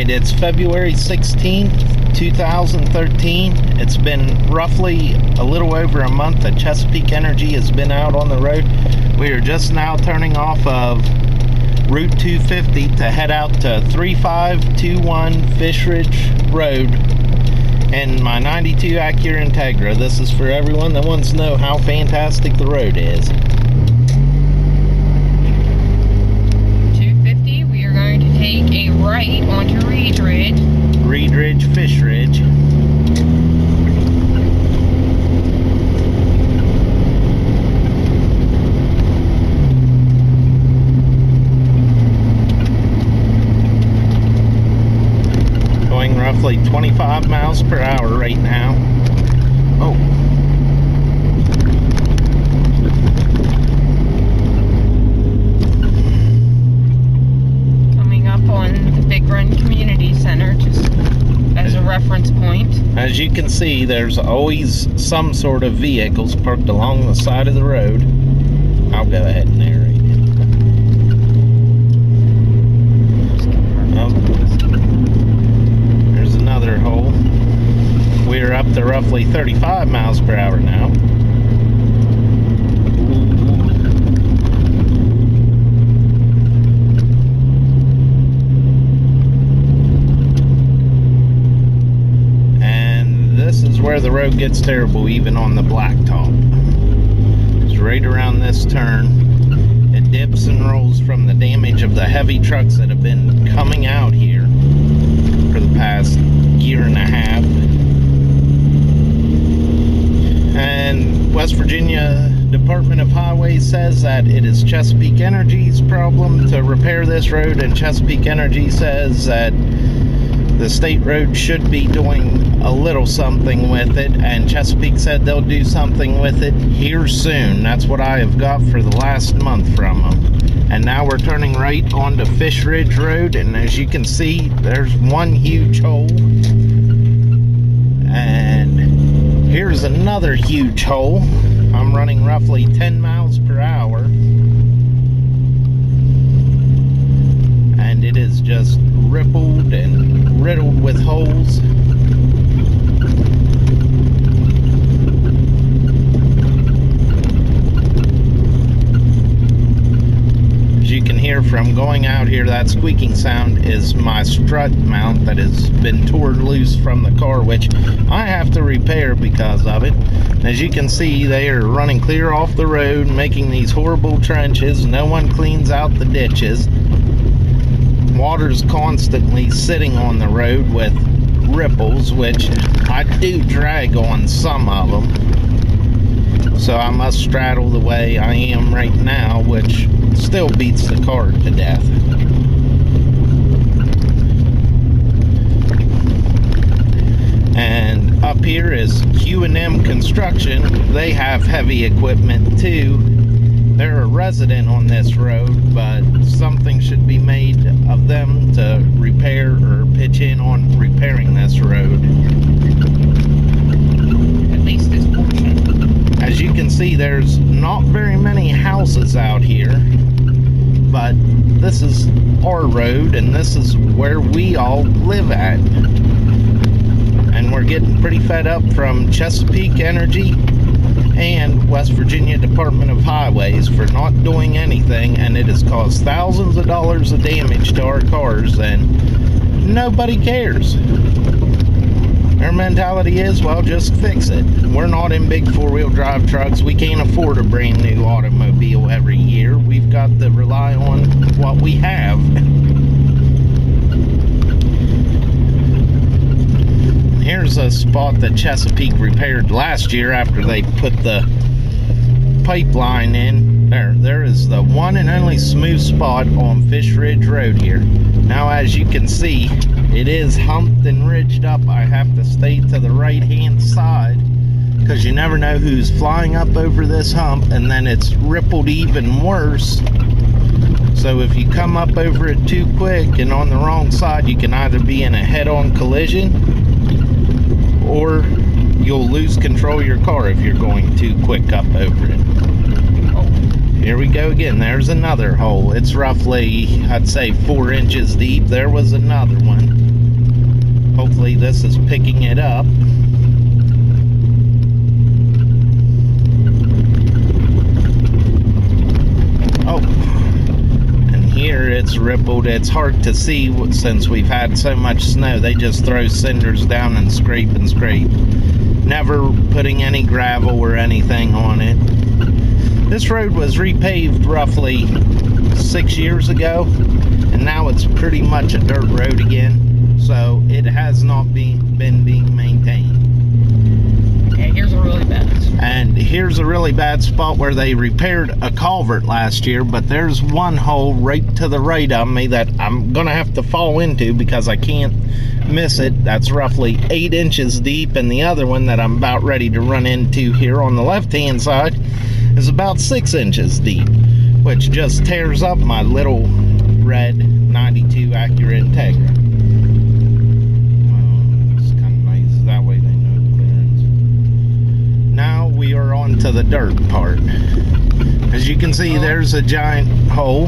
Alright, it's February 16th, 2013. It's been roughly a little over a month that Chesapeake Energy has been out on the road. We are just now turning off of Route 250 to head out to 3521 Fish Ridge Road in my 92 Acura Integra. This is for everyone that wants to know how fantastic the road is. 250, we are going to take a right onto Reed Ridge. Reed Ridge, Fish Ridge. Going roughly 25 miles per hour right now. Oh. Coming up on the Big Run Community Center, just as a reference point. As you can see, there's always some sort of vehicles parked along the side of the road. I'll go ahead and narrate it. There's another hole. We're up to roughly 35 miles per hour now. This is where the road gets terrible, even on the blacktop. It's right around this turn. It dips and rolls from the damage of the heavy trucks that have been coming out here for the past year and a half. And West Virginia Department of Highways says that it is Chesapeake Energy's problem to repair this road, and Chesapeake Energy says that the state road should be doing a little something with it, and Chesapeake said they'll do something with it here soon. That's what I have got for the last month from them. And now we're turning right onto Fish Ridge Road, and as you can see, there's one huge hole. And here's another huge hole. I'm running roughly 10 miles per hour. And it is just rippled and riddled with holes. As you can hear from going out here, that squeaking sound is my strut mount that has been torn loose from the car, which I have to repair because of it. As you can see, they are running clear off the road, making these horrible trenches. No one cleans out the ditches. Water's constantly sitting on the road with ripples, which I do drag on some of them, so I must straddle the way I am right now, which still beats the car to death. And up here is Q&M Construction. They have heavy equipment too. They're a resident on this road, but something should be made of them to repair or pitch in on repairing this road. At least this portion. As you can see, there's not very many houses out here, but this is our road, and this is where we all live at. And we're getting pretty fed up from Chesapeake Energy and West Virginia Department of Highways for not doing anything, and it has caused thousands of dollars of damage to our cars, and nobody cares. Their mentality is, well, just fix it. We're not in big four-wheel drive trucks. We can't afford a brand new automobile every year. We've got to rely on what we have. Here's a spot that Chesapeake repaired last year after they put the pipeline in. There is the one and only smooth spot on Fish Ridge Road here. Now, as you can see, it is humped and ridged up. I have to stay to the right-hand side because you never know who's flying up over this hump, and then it's rippled even worse. So if you come up over it too quick and on the wrong side, you can either be in a head-on collision, or you'll lose control of your car if you're going too quick up over it. Here we go again. There's another hole. It's roughly, I'd say, 4 inches deep. There was another one. Hopefully this is picking it up. Oh, and here it's rippled. It's hard to see since we've had so much snow. They just throw cinders down and scrape and scrape. Never putting any gravel or anything on it. This road was repaved roughly 6 years ago, and now it's pretty much a dirt road again, so it has not been being maintained. Okay, here's a really bad spot. And here's a really bad spot where they repaired a culvert last year, but there's one hole right to the right of me that I'm gonna have to fall into because I can't miss it. That's roughly 8 inches deep, and the other one that I'm about ready to run into here on the left hand side is about 6 inches deep, which just tears up my little red 92 Acura Integra. Well, it's kind of nice that way they know the clearance. Now we are on to the dirt part. As you can see, there's a giant hole.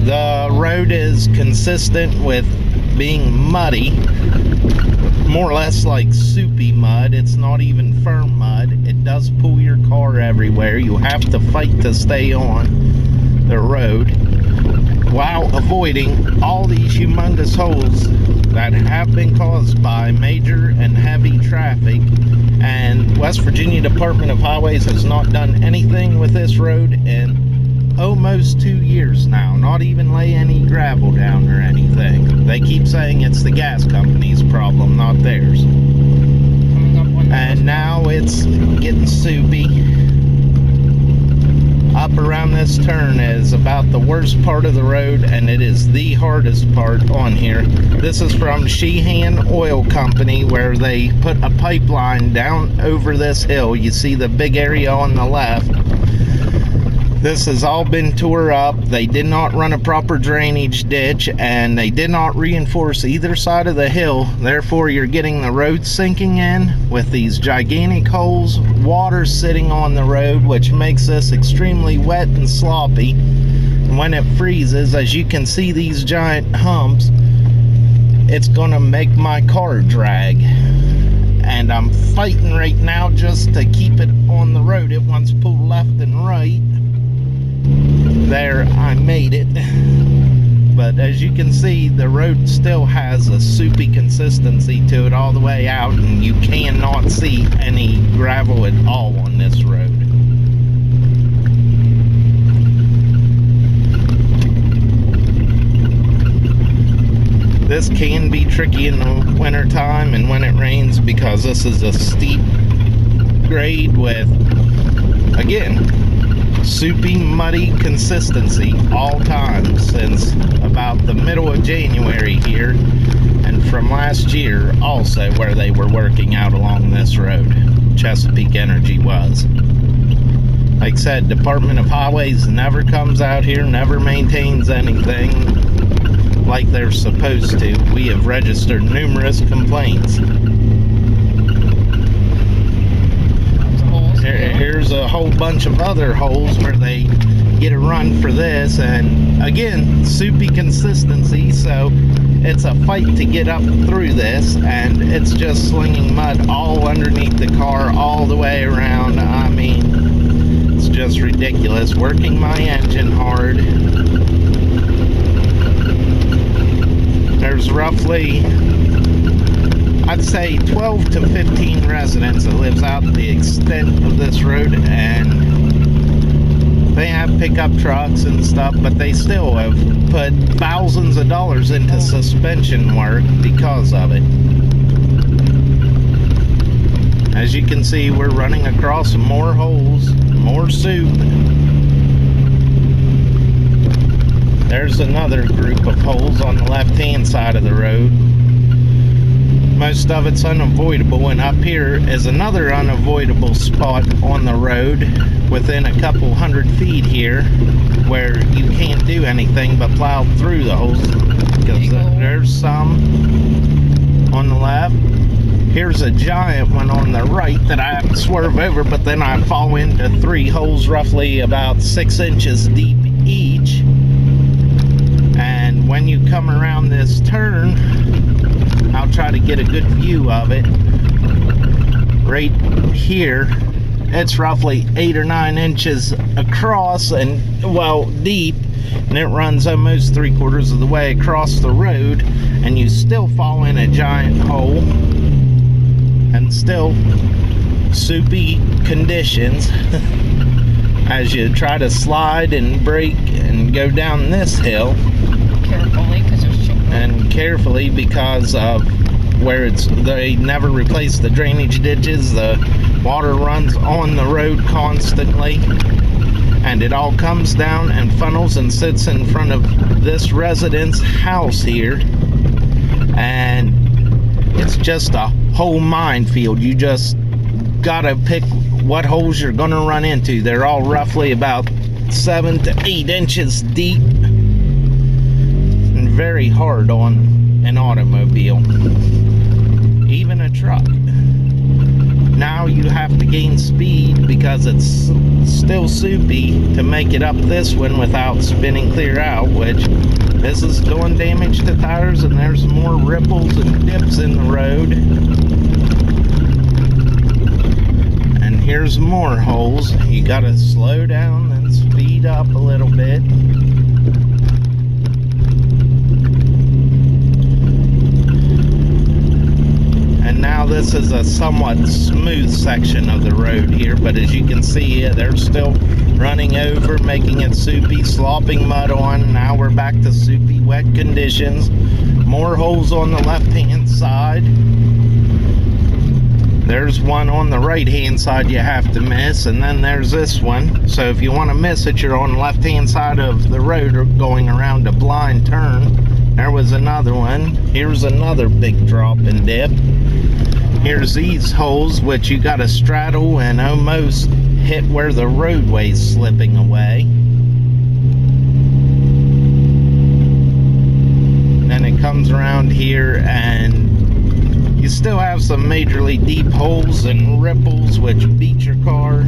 The road is consistent with being muddy, more or less like soupy mud. It's not even firm mud. It does pull your car everywhere. You have to fight to stay on the road while avoiding all these humongous holes that have been caused by major and heavy traffic. And West Virginia Department of Highways has not done anything with this road in almost 2 years now. Not even lay any gravel down or anything. They keep saying it's the gas company's problem, not theirs. And now it's getting soupy. Up around this turn is about the worst part of the road, and it is the hardest part on here. This is from Sheehan Oil Company, where they put a pipeline down over this hill. You see the big area on the left. This has all been tore up. They did not run a proper drainage ditch, and they did not reinforce either side of the hill. Therefore, you're getting the road sinking in with these gigantic holes, water sitting on the road, which makes this extremely wet and sloppy. And when it freezes, as you can see these giant humps, it's gonna make my car drag. And I'm fighting right now just to keep it on the road. It wants to pull left and right. There, I made it. But as you can see, the road still has a soupy consistency to it all the way out, and you cannot see any gravel at all on this road. This can be tricky in the winter time and when it rains, because this is a steep grade with, again, soupy, muddy consistency all time since about the middle of January here, and from last year also, where they were working out along this road. Chesapeake Energy was. Like I said, Department of Highways never comes out here, never maintains anything like they're supposed to. We have registered numerous complaints. Here's a whole bunch of other holes where they get a run for this, and again, soupy consistency, so it's a fight to get up through this, and it's just slinging mud all underneath the car all the way around. I mean, it's just ridiculous. Working my engine hard. There's roughly, I'd say 12 to 15 residents that lives out the extent of this road, and they have pickup trucks and stuff, but they still have put thousands of dollars into suspension work because of it. As you can see, we're running across some more holes, more soup. There's another group of holes on the left-hand side of the road. Most of it's unavoidable, and up here is another unavoidable spot on the road within a couple 100 feet here where you can't do anything but plow through the holes, because there's some on the left. Here's a giant one on the right that I have to swerve over, but then I fall into 3 holes roughly about 6 inches deep each. And when you come around this turn, I'll try to get a good view of it. Right here, it's roughly 8 or 9 inches across and, well, deep, and it runs almost 3/4 of the way across the road, and you still fall in a giant hole, and still soupy conditions as you try to slide and brake and go down this hill. Carefully, because there's children. And carefully, because of where they never replace the drainage ditches. The water runs on the road constantly, and it all comes down and funnels and sits in front of this resident's house here, and it's just a whole minefield. You just gotta pick what holes you're gonna run into. They're all roughly about 7 to 8 inches deep and very hard on an automobile, even a truck. Now you have to gain speed because it's still soupy to make it up this one without spinning clear out, which this is doing damage to tires, and there's more ripples and dips in the road. And here's more holes. You gotta slow down and speed up a little bit. Now this is a somewhat smooth section of the road here, but as you can see, they're still running over, making it soupy, slopping mud on. Now we're back to soupy, wet conditions. More holes on the left-hand side. There's one on the right-hand side you have to miss, and then there's this one. So if you want to miss it, you're on the left-hand side of the road going around a blind turn. There was another one. Here's another big drop and dip. Here's these holes, which you got to straddle and almost hit where the roadway's slipping away. Then it comes around here, and you still have some majorly deep holes and ripples which beat your car,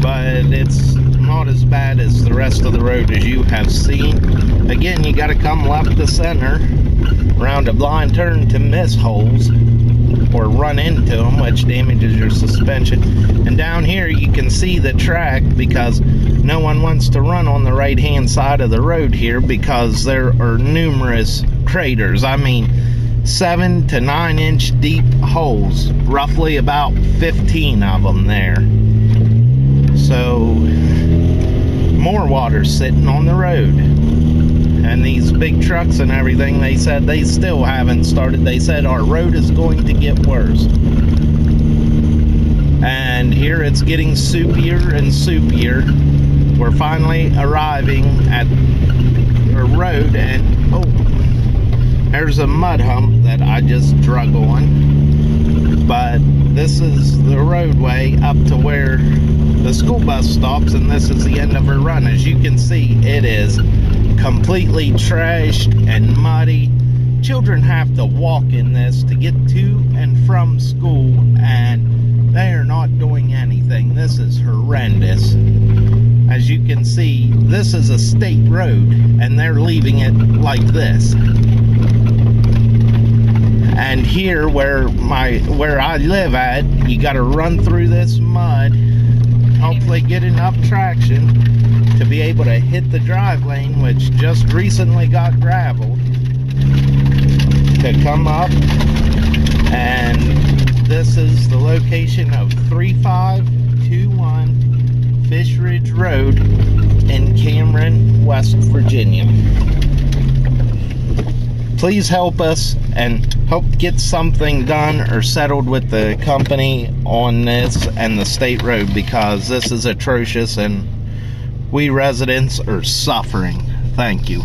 but it's not as bad as the rest of the road as you have seen. Again, you got to come left to center around a blind turn to miss holes or run into them, which damages your suspension. And down here you can see the track, because no one wants to run on the right hand side of the road here because there are numerous craters. I mean, 7 to 9 inch deep holes, roughly about 15 of them there. So more water sitting on the road. And these big trucks and everything, they said they still haven't started. They said our road is going to get worse. And here it's getting soupier and soupier. We're finally arriving at a road, and oh, there's a mud hump that I just drug on. But this is the roadway up to where the school bus stops, and this is the end of her run. As you can see, it is completely trashed and muddy. Children have to walk in this to get to and from school, and they are not doing anything. This is horrendous. As you can see, this is a state road, and they're leaving it like this. And here where I live at, you got to run through this mud, hopefully get enough traction to be able to hit the drive lane, which just recently got graveled, to come up. And this is the location of 3521 Fish Ridge Road in Cameron, West Virginia. Please help us and help get something done or settled with the company on this and the state road, because this is atrocious and we residents are suffering. Thank you.